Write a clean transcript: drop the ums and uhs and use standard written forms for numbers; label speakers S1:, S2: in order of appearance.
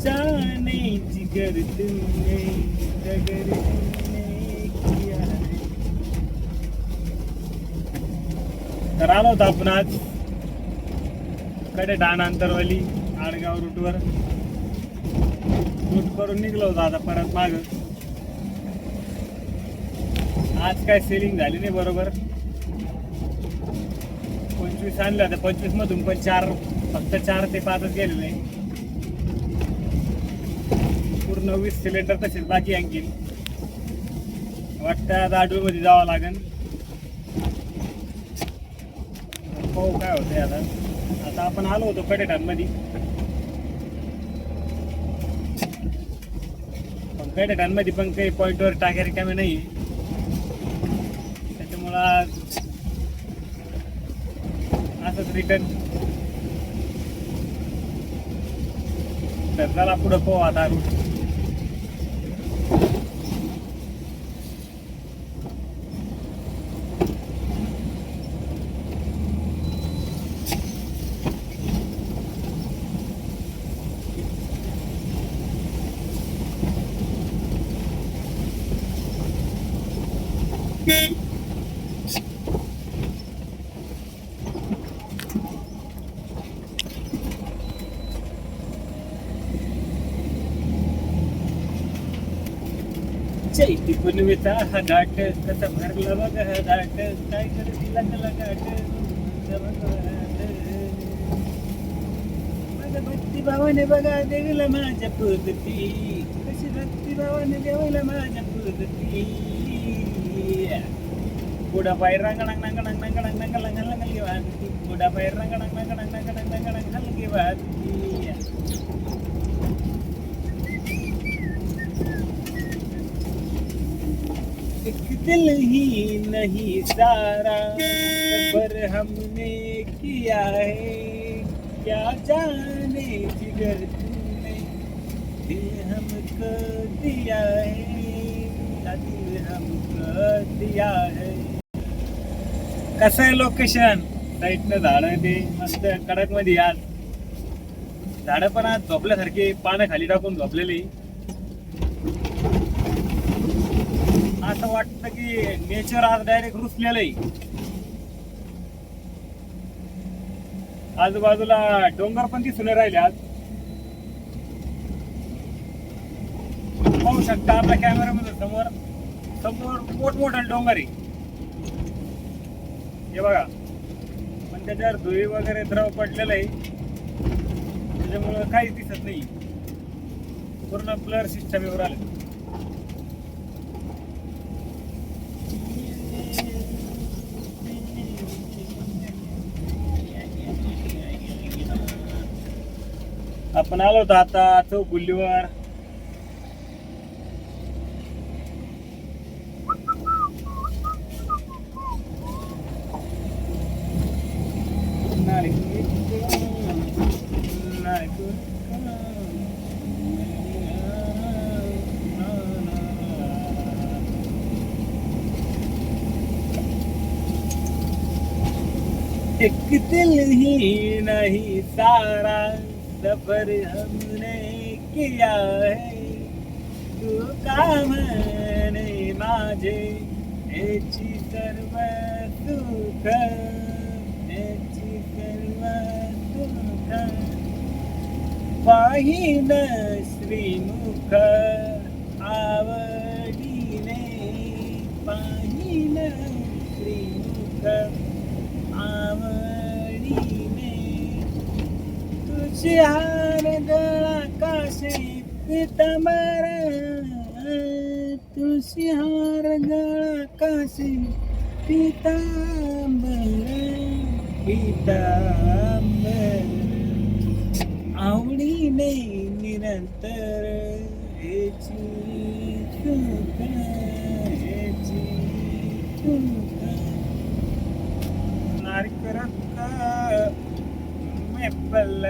S1: जाने जिगर तुमने डगर तुमने किया है. तर आलो होतो आपण आज कडे डाण अंतरवाली आडगाव रूटवर रूट करून निघलो होतो आता परत माग. आज काय सेलिंग झाली नाही बरोबर. 25 आणलं होतं, 25 मधून पण फक्त 4 ते 5च गेलेले. पूर्ण 20 सिलेंडर तसेच बाकी आणखी वाटतं आता आडूळ मध्ये जावं लागेल. पाहू काय होतंय आता. आता आपण आलो होतो कडेठाणमध्ये, पण कडेठाणमध्ये पण काही पॉईंटवर टाक्या रिकाम्या नाही, त्याच्यामुळं असंच रिटर्न. तर चला पुढं पाहू आता रूट. चैती पुनवेचा हा घाट कसा भरला बघा हा घाट, काय करतील त्याला घाट. माझ्या भक्ती भावाने बघा देवीला माझ्या पुरती, कशी भक्ती भावाने देवीला माझ्या पुरती. पुढा पाय रंगणंग नंगणंग नंगणंग नंगलंग हलंगली वाहती, पुढा पाय रंगणंग नंगणंग नंगणंग नंगणंग हलगी वाहती. एक दिल ही नहीं सारा सफर हमने किया है, क्या जाने जिगर तूने दिल हमको दिया है, क्या दिल हमको दिया है. कसं आहे लोकेशन. साईडनं झाडं ते मस्त कडक मध्ये. आज झाडं पण आज झोपल्यासारखे पानं खाली टाकून झोपलेली. असं वाटतं की नेचर आज डायरेक्ट रुसलेलं आहे. आजूबाजूला डोंगर पण दिसून राहिले. आज पाहू शकता आपल्या कॅमेऱ्यामध्ये समोर समोर मोठमोठा डोंगर आहे हे बघा, पण त्याच्यावर धुळी वगैरे द्रव पडलेला आहे, त्याच्यामुळं काहीच दिसत नाही. पूर्ण ब्लर सिस्टम येऊन आलं. आपण आलो होतो आता चौगुल्लीवर. एक दिल ही नहीं सारा सफर हमने किया है, तू काम ने माझे याची सर्व सुख, याची सर्व सुख. पाहिन श्रीमुख आवडीने, पाहिन श्रीमुख आवडीने. तुझी हार गळा काशी पितांबर, तुझी हार गळा काशी पितांबर, पितांबर. आवडीने निरंतर याची सुख, याची सुख. नारिक रक्त मेपल